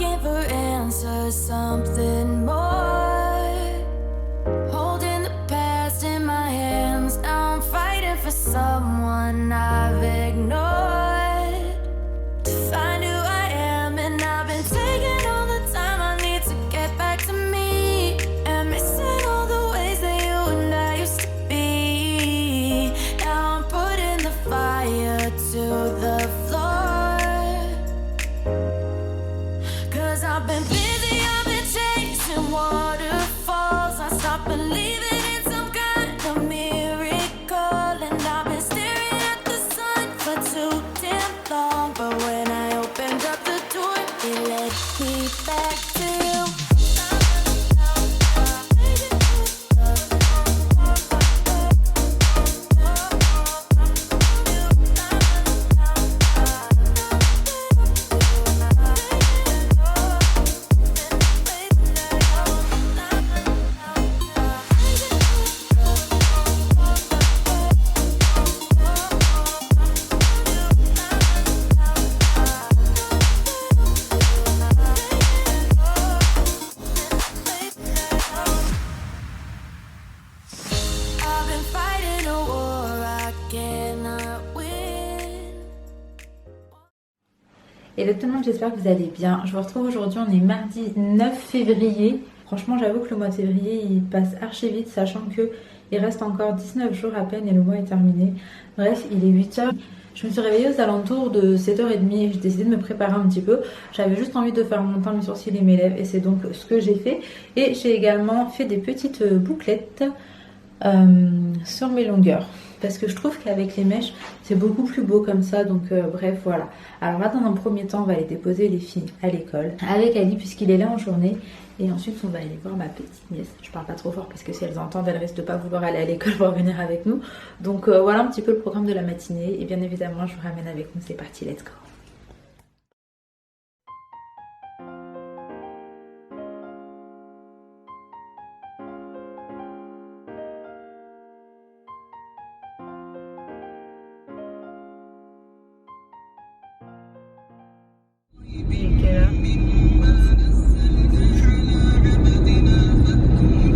looking for answers, something more. Holding the past in my hands, now I'm fighting for someone I've ignored. To find who I am, and I've been taking all the time I need to get back to me, and missing all the ways that you and I used to be. Now I'm putting the fire to the floor, 'cause I've been busy, I've been chasing waterfalls. I stopped believing in some kind of miracle, and I've been staring at the sun for too damn long. But when I opened up the door, it led me back to you. I've been fighting a war I cannot win. Hello tout le monde, j'espère que vous allez bien. Je vous retrouve aujourd'hui, on est mardi 9 février. Franchement, j'avoue que le mois de février, il passe archi vite, sachant que il reste encore 19 jours à peine et le mois est terminé. Bref, il est 8h. Je me suis réveillée aux alentours de 7h30 et j'ai décidé de me préparer un petit peu. J'avais juste envie de faire mon teint, mes sourcils et mes lèvres et c'est donc ce que j'ai fait. Et j'ai également fait des petites bouclettes sur mes longueurs. Parce que je trouve qu'avec les mèches, c'est beaucoup plus beau comme ça. Donc bref, voilà. Alors là, dans un premier temps, on va aller déposer les filles à l'école avec Ali puisqu'il est là en journée. Et ensuite, on va aller voir ma petite nièce. Je parle pas trop fort parce que si elles entendent, elles risquent de pas vouloir aller à l'école pour venir avec nous. Donc voilà un petit peu le programme de la matinée. Et bien évidemment, je vous ramène avec nous. C'est parti, let's go.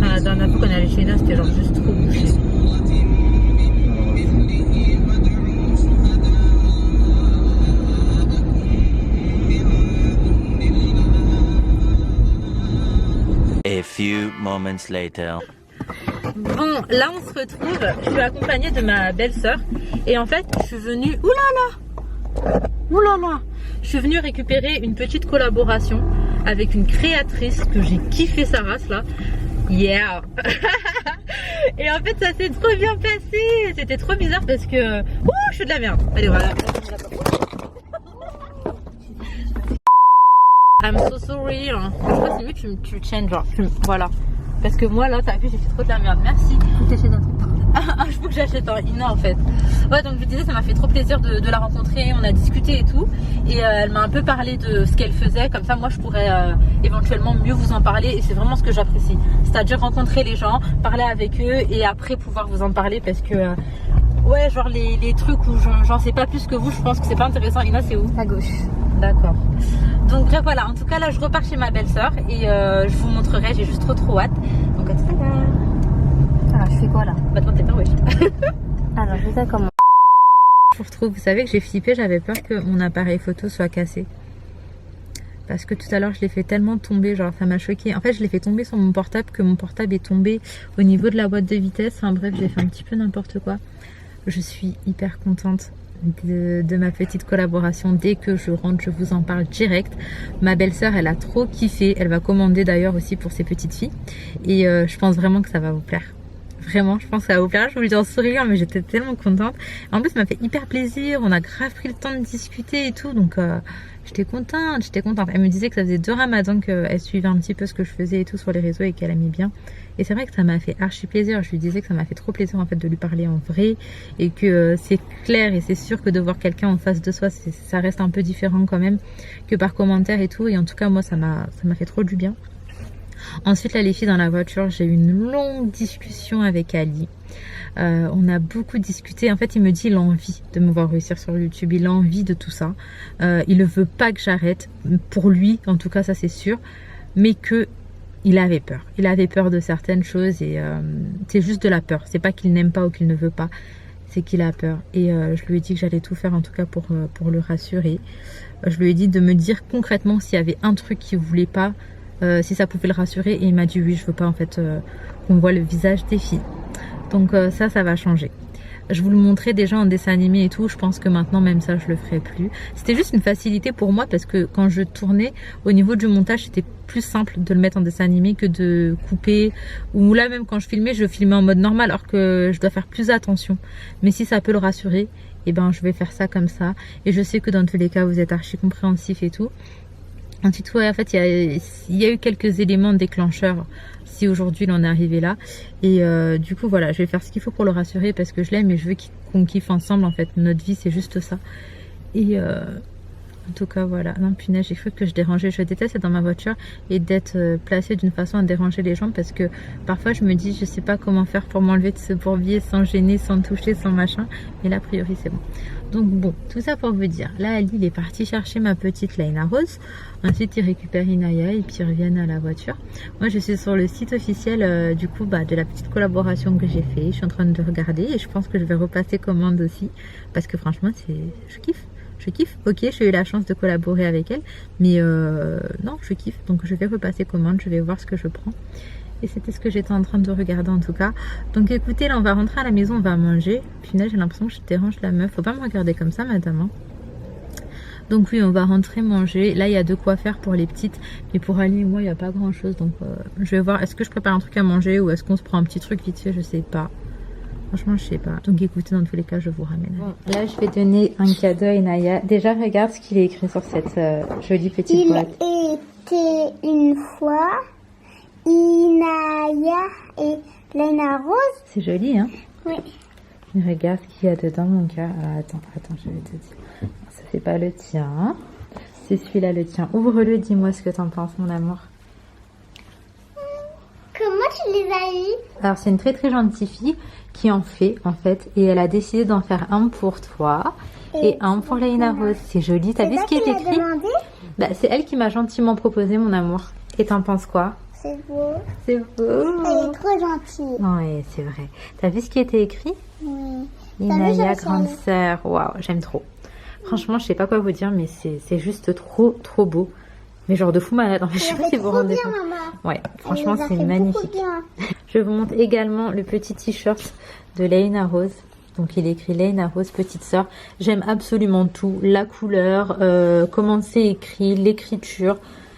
La dernière fois qu'on est allé chez Ina, c'était genre juste trop bouché. A few moments later. Bon, là on se retrouve, je suis accompagnée de ma belle-sœur et en fait je suis venue, oulala, je suis venue récupérer une petite collaboration avec une créatrice que j'ai kiffé sa race là, yeah. Et en fait ça s'est trop bien passé, c'était trop bizarre parce que, je fais de la merde, allez voilà. I'm so sorry, hein. Je crois que c'est mieux que tu changes, genre, voilà. Parce que moi là, t'as vu, j'ai fait trop de la merde. Merci. Faut que t'achètes un truc. Il faut que j'achète un Ina en fait. Ouais, donc je vous disais, ça m'a fait trop plaisir de la rencontrer. On a discuté et tout. Et elle m'a un peu parlé de ce qu'elle faisait. Comme ça, moi, je pourrais éventuellement mieux vous en parler. Et c'est vraiment ce que j'apprécie. C'est-à-dire rencontrer les gens, parler avec eux et après pouvoir vous en parler. Parce que, ouais, genre les trucs où j'en sais pas plus que vous, je pense que c'est pas intéressant. Ina, c'est où? À gauche. D'accord. Donc bref, voilà, en tout cas là je repars chez ma belle-sœur et je vous montrerai, j'ai juste trop hâte. Donc à tout à l'heure. Alors je fais quoi là? Maintenant t'es pas wesh. Alors je fais ça comment? Je vous retrouve, vous savez que j'ai flippé, j'avais peur que mon appareil photo soit cassé. Parce que tout à l'heure je l'ai fait tellement tomber, genre ça m'a choqué. En fait je l'ai fait tomber sur mon portable que mon portable est tombé au niveau de la boîte de vitesse. Enfin bref, j'ai fait un petit peu n'importe quoi. Je suis hyper contente de ma petite collaboration. Dès que je rentre, je vous en parle direct. Ma belle-sœur, elle a trop kiffé. Elle va commander d'ailleurs aussi pour ses petites filles. Et je pense vraiment que ça va vous plaire. Vraiment, je pense que ça va vous plaire. Je vous le dis en souriant, mais j'étais tellement contente. En plus, ça m'a fait hyper plaisir. On a grave pris le temps de discuter et tout. Donc, j'étais contente, Elle me disait que ça faisait 2 ramadans qu'elle suivait un petit peu ce que je faisais et tout sur les réseaux et qu'elle aimait bien. Et c'est vrai que ça m'a fait archi plaisir. Je lui disais que ça m'a fait trop plaisir en fait de lui parler en vrai. Et que c'est clair et c'est sûr que de voir quelqu'un en face de soi, ça reste un peu différent quand même que par commentaire et tout. Et en tout cas, moi, ça m'a fait trop du bien. Ensuite, là, les filles dans la voiture, j'ai eu une longue discussion avec Ali. On a beaucoup discuté. En fait, il me dit il a envie de me voir réussir sur YouTube. Il a envie de tout ça. Il ne veut pas que j'arrête. Pour lui, en tout cas, ça c'est sûr. Mais que il avait peur. Il avait peur de certaines choses et c'est juste de la peur. C'est pas qu'il n'aime pas ou qu'il ne veut pas. C'est qu'il a peur. Et je lui ai dit que j'allais tout faire en tout cas pour le rassurer. Je lui ai dit de me dire concrètement s'il y avait un truc qu'il voulait pas. Si ça pouvait le rassurer, et il m'a dit oui, je veux pas en fait qu'on voit le visage des filles. Donc ça va changer. Je vous le montrais déjà en dessin animé et tout, je pense que maintenant même ça je le ferai plus. C'était juste une facilité pour moi parce que quand je tournais au niveau du montage c'était plus simple de le mettre en dessin animé que de couper, ou là même quand je filmais en mode normal alors que je dois faire plus attention. Mais si ça peut le rassurer, et ben je vais faire ça comme ça, et je sais que dans tous les cas vous êtes archi compréhensif et tout. Ensuite, ouais, en fait, il y a eu quelques éléments déclencheurs si aujourd'hui il en est arrivé là. Et du coup, voilà, je vais faire ce qu'il faut pour le rassurer parce que je l'aime et je veux qu'on kiffe ensemble. En fait, notre vie, c'est juste ça. Et en tout cas, voilà. Non, punaise, j'ai cru que je dérangeais. Je déteste être dans ma voiture et d'être placée d'une façon à déranger les gens parce que parfois, je me dis, je sais pas comment faire pour m'enlever de ce bourbier sans gêner, sans toucher, sans machin. Mais là, a priori, c'est bon. Donc bon, tout ça pour vous dire, là Ali il est parti chercher ma petite Laina Rose, ensuite il récupère Inaya et puis ils reviennent à la voiture. Moi je suis sur le site officiel du coup de la petite collaboration que j'ai fait, je suis en train de regarder et je pense que je vais repasser commande aussi parce que franchement je kiffe, ok j'ai eu la chance de collaborer avec elle mais non je kiffe, donc je vais repasser commande, je vais voir ce que je prends. Et c'était ce que j'étais en train de regarder en tout cas. Donc écoutez, là on va rentrer à la maison, on va manger. Puis là j'ai l'impression que je dérange la meuf. Faut pas me regarder comme ça madame. Hein. Donc oui, on va rentrer manger. Là il y a de quoi faire pour les petites. Mais pour Ali et moi il n'y a pas grand chose. Donc je vais voir, est-ce que je prépare un truc à manger ou est-ce qu'on se prend un petit truc vite fait, je sais pas. Franchement je sais pas. Donc écoutez, dans tous les cas je vous ramène. Bon, là je vais donner un cadeau à Inaya. Déjà regarde ce qu'il est écrit sur cette jolie petite boîte. Il était une fois... Inaya et Laina Rose. C'est joli, hein? Oui. Mais regarde ce qu'il y a dedans, mon cœur. Ah, attends, je vais te dire. Ça, c'est pas le tien. C'est celui-là le tien. Ouvre-le, dis-moi ce que t'en penses, mon amour. Comment tu les as eus? Alors, c'est une très très gentille fille qui en fait, et elle a décidé d'en faire un pour toi et un pour Laina Rose. C'est joli. T'as vu ce qui est écrit? Bah, c'est elle qui m'a gentiment proposé, mon amour. Et t'en penses quoi? C'est beau. C'est beau. Elle est trop gentille. Oui, c'est vrai. T'as vu ce qui était écrit? Oui. Inaya, grande sœur. Waouh, j'aime trop. Franchement, je sais pas quoi vous dire, mais c'est juste trop beau. Mais genre de fou malade. En fait, je sais pas si vous vous rendez compte. Ouais, franchement, c'est magnifique. Je vous montre également le petit t-shirt de Laina Rose. Donc il est écrit Laina Rose, petite sœur. J'aime absolument tout. La couleur, comment c'est écrit, l'écriture.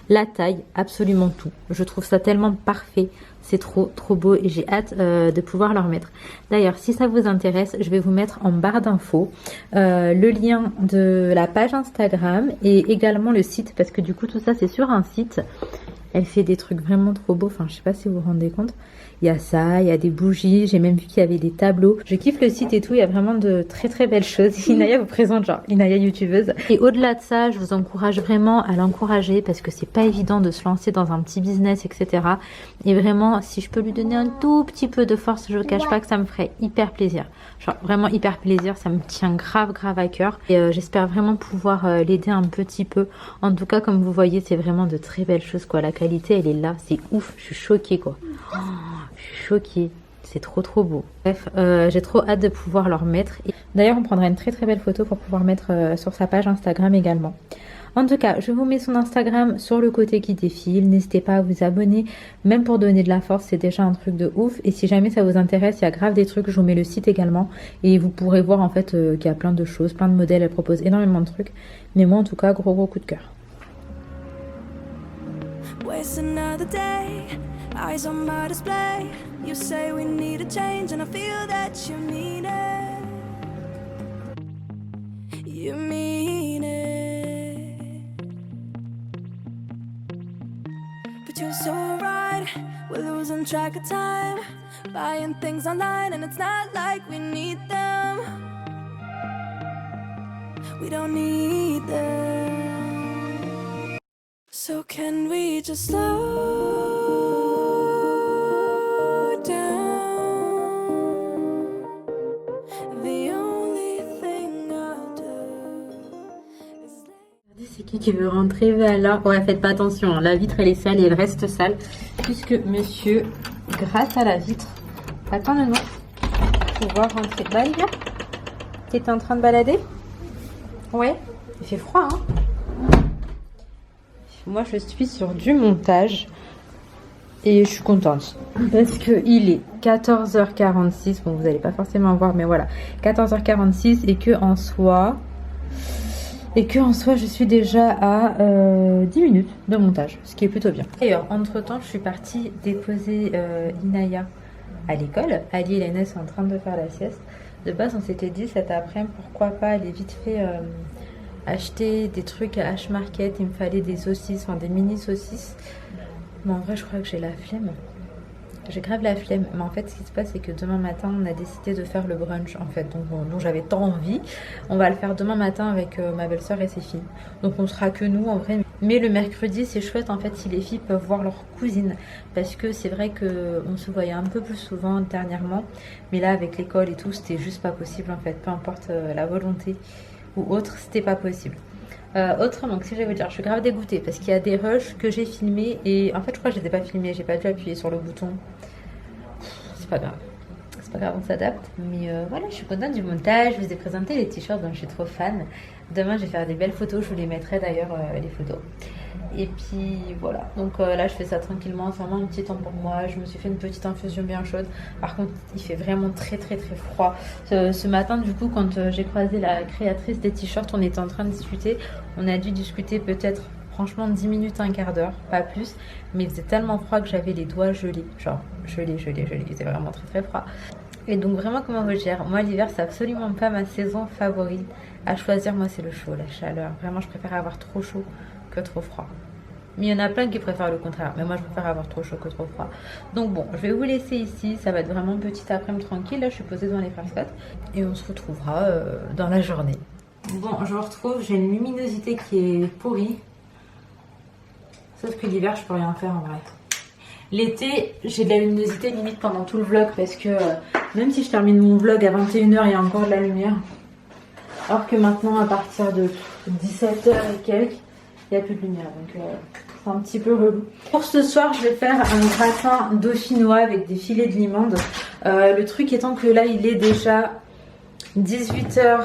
La taille, absolument tout. Je trouve ça tellement parfait. C'est trop beau et j'ai hâte de pouvoir le remettre. D'ailleurs, si ça vous intéresse, je vais vous mettre en barre d'infos le lien de la page Instagram et également le site parce que du coup tout ça c'est sur un site. Elle fait des trucs vraiment trop beaux. Enfin, je sais pas si vous vous rendez compte. Il y a ça, il y a des bougies. J'ai même vu qu'il y avait des tableaux. Je kiffe le site et tout. Il y a vraiment de très belles choses. Inaya vous présente genre Inaya youtubeuse. Et au-delà de ça, je vous encourage vraiment à l'encourager parce que c'est pas évident de se lancer dans un petit business, etc. Et vraiment, si je peux lui donner un tout petit peu de force, je ne cache pas que ça me ferait hyper plaisir. Genre vraiment hyper plaisir. Ça me tient grave à cœur. Et j'espère vraiment pouvoir l'aider un petit peu. En tout cas, comme vous voyez, c'est vraiment de très belles choses quoi. La qualité, elle est là. C'est ouf. Je suis choquée quoi. Oh, je suis choquée. C'est trop beau. Bref, j'ai trop hâte de pouvoir leur mettre. D'ailleurs, on prendra une très belle photo pour pouvoir mettre sur sa page Instagram également. En tout cas, je vous mets son Instagram sur le côté qui défile. N'hésitez pas à vous abonner. Même pour donner de la force, c'est déjà un truc de ouf. Et si jamais ça vous intéresse, il y a grave des trucs. Je vous mets le site également. Et vous pourrez voir en fait qu'il y a plein de choses, plein de modèles. Elle propose énormément de trucs. Mais moi, en tout cas, gros coup de cœur. Waste another day, eyes on my display. You say we need a change, and I feel that you mean it. You mean it. But you're so right, we're losing track of time. Buying things online, and it's not like we need them. We don't need them. So can we just slow C'est qui veut rentrer alors? Ouais, faites pas attention, hein. La vitre elle est sale et elle reste sale. Puisque monsieur, grâce à la vitre, attends le nom, pouvoir rentrer. Bah Olivia, t'es en train de balader? Ouais, il fait froid hein. Moi je suis sur du montage. Et je suis contente parce que il est 14h46. Bon, vous n'allez pas forcément voir, mais voilà, 14h46 et que en soi, je suis déjà à 10 minutes de montage, ce qui est plutôt bien. D'ailleurs, entre temps, je suis partie déposer Inaya à l'école. Ali et Lainez sont en train de faire la sieste. De base, on s'était dit cet après-midi, pourquoi pas aller vite fait acheter des trucs à H-Market. Il me fallait des saucisses, enfin des mini saucisses. Mais en vrai, je crois que j'ai la flemme. J'ai grave la flemme. Mais en fait, ce qui se passe, c'est que demain matin, on a décidé de faire le brunch, en fait. Donc j'avais tant envie. On va le faire demain matin avec ma belle-sœur et ses filles. Donc on sera que nous, en vrai. Mais le mercredi, c'est chouette, en fait, si les filles peuvent voir leurs cousines. Parce que c'est vrai qu'on se voyait un peu plus souvent dernièrement. Mais là, avec l'école et tout, c'était juste pas possible, en fait. Peu importe la volonté ou autre, c'était pas possible. Autrement, si je vais vous dire, je suis grave dégoûtée parce qu'il y a des rushs que j'ai filmés et en fait je crois que je les ai pas filmés, j'ai pas dû appuyer sur le bouton. C'est pas grave, c'est pas grave, on s'adapte. Mais voilà, je suis contente du montage, je vous ai présenté les t-shirts dont je suis trop fan. Demain je vais faire des belles photos, je vous les mettrai d'ailleurs les photos. Et puis voilà, donc là je fais ça tranquillement, c'est vraiment un petit temps pour moi. Je me suis fait une petite infusion bien chaude. Par contre il fait vraiment très froid. Ce matin du coup quand j'ai croisé la créatrice des t-shirts, on était en train de discuter. On a dû discuter peut-être franchement 10 minutes, un quart d'heure, pas plus. Mais il faisait tellement froid que j'avais les doigts gelés. Genre gelés, il faisait vraiment très froid. Et donc vraiment comment vous dire, moi l'hiver c'est absolument pas ma saison favorite. À choisir, moi c'est le chaud, la chaleur. Vraiment je préfère avoir trop chaud que trop froid. Mais il y en a plein qui préfèrent le contraire. Mais moi, je préfère avoir trop chaud que trop froid. Donc bon, je vais vous laisser ici. Ça va être vraiment petit après-midi tranquille. Là, je suis posée devant les Scott. Et on se retrouvera dans la journée. Bon, je vous retrouve. J'ai une luminosité qui est pourrie. Sauf que l'hiver, je peux rien faire en vrai. L'été, j'ai de la luminosité limite pendant tout le vlog. Parce que même si je termine mon vlog à 21h, il y a encore de la lumière. Alors que maintenant, à partir de 17h et quelques, il n'y a plus de lumière, donc c'est un petit peu relou. Pour ce soir, je vais faire un gratin dauphinois avec des filets de limande. Le truc étant que là, il est déjà 18h20.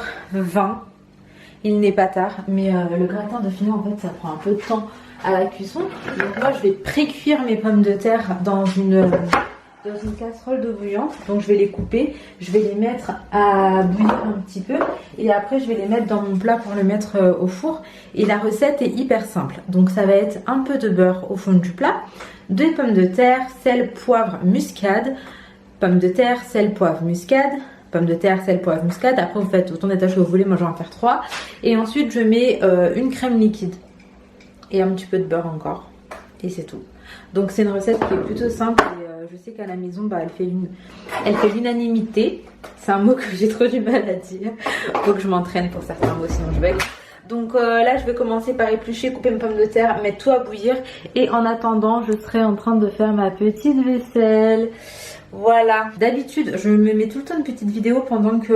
Il n'est pas tard, mais le gratin dauphinois, en fait, ça prend un peu de temps à la cuisson. Donc moi, je vais pré-cuire mes pommes de terre dans une casserole d'eau bouillante. Donc je vais les couper, je vais les mettre à bouillir un petit peu et après je vais les mettre dans mon plat pour le mettre au four. Et la recette est hyper simple. Donc ça va être un peu de beurre au fond du plat, 2 pommes de terre, sel, poivre, muscade, pommes de terre, sel, poivre, muscade, pommes de terre, sel, poivre, muscade. Après vous faites autant d'étages que vous voulez, moi je vais en faire 3. Et ensuite je mets une crème liquide et un petit peu de beurre encore. Et c'est tout. Donc c'est une recette qui est plutôt simple et je sais qu'à la maison elle fait l'unanimité. C'est un mot que j'ai trop du mal à dire. Faut que je m'entraîne pour certains mots sinon je bug. Donc là je vais commencer par éplucher, couper mes pommes de terre, mettre tout à bouillir. Et en attendant je serai en train de faire ma petite vaisselle. Voilà. D'habitude je me mets tout le temps une petite vidéo pendant que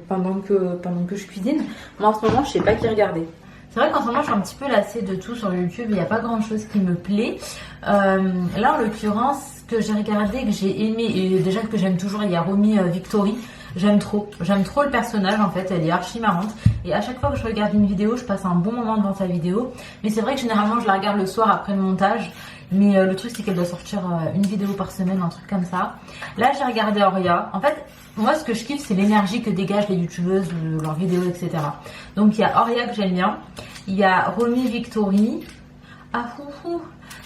je cuisine. Mais en ce moment je sais pas qui regarder. C'est vrai qu'en ce moment je suis un petit peu lassée de tout sur YouTube, il n'y a pas grand chose qui me plaît. Là en l'occurrence, que j'ai regardé, que j'ai aimé et déjà que j'aime toujours, il y a Romy Victory. J'aime trop le personnage en fait, elle est archi marrante. Et à chaque fois que je regarde une vidéo, je passe un bon moment devant sa vidéo. Mais c'est vrai que généralement je la regarde le soir après le montage. Mais le truc c'est qu'elle doit sortir une vidéo par semaine, un truc comme ça. Là j'ai regardé Auria. En fait, moi ce que je kiffe c'est l'énergie que dégagent les youtubeuses, leurs vidéos, etc. Donc il y a Auria que j'aime bien. Il y a Romy Victory. Ah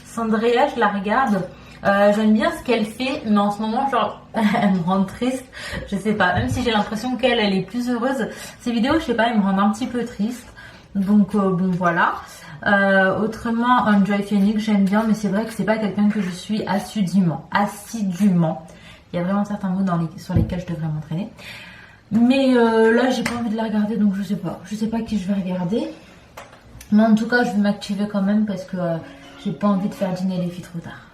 Sandrea, je la regarde. J'aime bien ce qu'elle fait, mais en ce moment genre elle me rend triste, je sais pas, même si j'ai l'impression qu'elle est plus heureuse, ces vidéos je sais pas, elles me rendent un petit peu triste, donc bon voilà. Autrement Enjoy Phoenix j'aime bien, mais c'est vrai que c'est pas quelqu'un que je suis assidûment. Il y a vraiment certains mots sur lesquels je devrais m'entraîner, mais là j'ai pas envie de la regarder, donc je sais pas qui je vais regarder, mais en tout cas je vais m'activer quand même parce que j'ai pas envie de faire dîner les filles trop tard.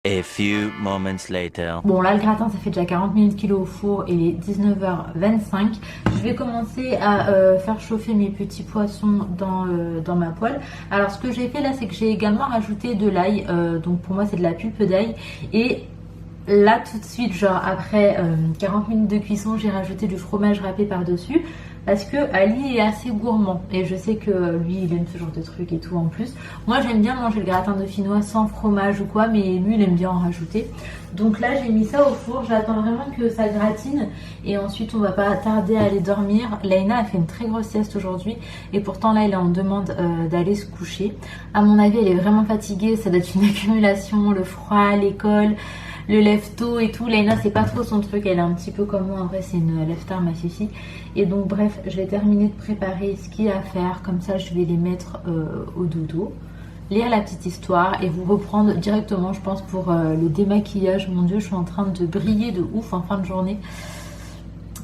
A few moments later. Bon là le gratin ça fait déjà 40 minutes qu'il est au four et il est 19h25. Je vais commencer à faire chauffer mes petits poissons dans ma poêle. Alors ce que j'ai fait là c'est que j'ai également rajouté de l'ail, donc pour moi c'est de la pulpe d'ail. Et là tout de suite genre après 40 minutes de cuisson j'ai rajouté du fromage râpé par dessus. Parce que Ali est assez gourmand et je sais que lui il aime ce genre de trucs et tout en plus. Moi j'aime bien manger le gratin dauphinois sans fromage ou quoi, mais lui il aime bien en rajouter. Donc là j'ai mis ça au four, j'attends vraiment que ça gratine et ensuite on va pas tarder à aller dormir. Laina a fait une très grosse sieste aujourd'hui et pourtant là elle est en demande d'aller se coucher. À mon avis elle est vraiment fatiguée, ça doit être une accumulation, le froid, l'école, le lève-tôt et tout. Laina c'est pas trop son truc, elle est un petit peu comme moi, en vrai c'est une lève-tard ma fifi. Et donc bref, je vais terminer de préparer ce qu'il y a à faire, comme ça je vais les mettre au dodo, lire la petite histoire et vous reprendre directement je pense pour le démaquillage. Mon dieu je suis en train de briller de ouf en fin de journée.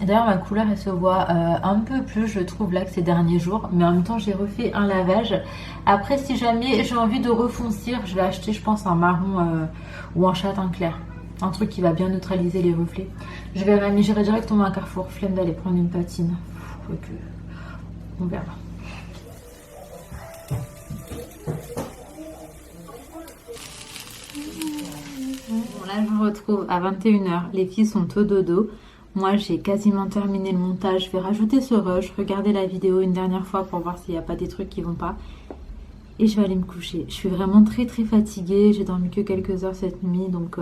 D'ailleurs ma couleur elle se voit un peu plus je trouve là que ces derniers jours, mais en même temps j'ai refait un lavage. Après si jamais j'ai envie de refoncir, je vais acheter je pense un marron ou un châtain clair, un truc qui va bien neutraliser les reflets. Je verrai, mais j'irai directement à Carrefour, flemme d'aller prendre une patine. On verra. Bon là je vous retrouve à 21h, les filles sont au dodo. Moi j'ai quasiment terminé le montage, je vais rajouter ce rush, regarder la vidéo une dernière fois pour voir s'il n'y a pas des trucs qui vont pas. Et je vais aller me coucher. Je suis vraiment très fatiguée. J'ai dormi que quelques heures cette nuit. Donc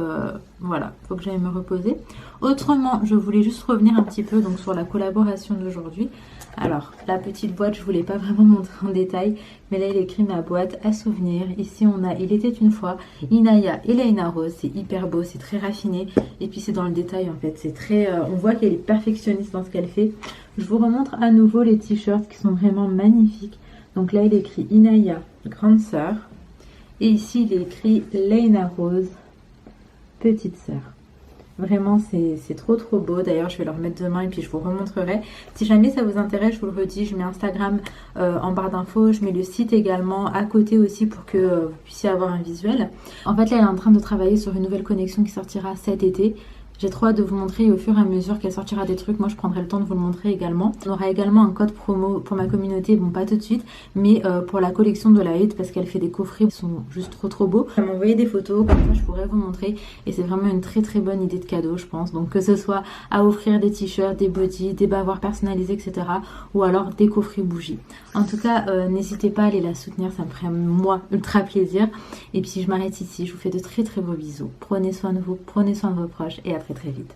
voilà, faut que j'aille me reposer. Autrement, je voulais juste revenir un petit peu donc, sur la collaboration d'aujourd'hui. Alors, la petite boîte, je voulais pas vraiment montrer en détail. Mais là, il écrit ma boîte à souvenirs. Ici, on a Il était une fois, Inaya et Laina Rose. C'est hyper beau, c'est très raffiné. Et puis, c'est dans le détail en fait. C'est très, on voit qu'elle est perfectionniste dans ce qu'elle fait. Je vous remontre à nouveau les t-shirts qui sont vraiment magnifiques. Donc là, il est écrit Inaya, grande sœur. Et ici, il est écrit Laina Rose, petite sœur. Vraiment, c'est trop beau. D'ailleurs, je vais le remettre demain et puis je vous remontrerai. Si jamais ça vous intéresse, je vous le redis, je mets Instagram en barre d'infos. Je mets le site également à côté aussi pour que vous puissiez avoir un visuel. En fait, là, elle est en train de travailler sur une nouvelle collection qui sortira cet été. J'ai trop hâte de vous montrer au fur et à mesure qu'elle sortira des trucs. Moi je prendrai le temps de vous le montrer également. On aura également un code promo pour ma communauté, bon pas tout de suite, mais pour la collection de la Hate parce qu'elle fait des coffrets qui sont juste trop beaux. Elle m'a envoyé des photos, comme ça je pourrais vous montrer et c'est vraiment une très bonne idée de cadeau je pense. Donc que ce soit à offrir des t-shirts, des bodys, des bavoirs personnalisés etc. ou alors des coffrets bougies. En tout cas n'hésitez pas à aller la soutenir, ça me ferait moi ultra plaisir. Et puis je m'arrête ici, je vous fais de très gros bisous. Prenez soin de vous, prenez soin de vos proches et à très vite.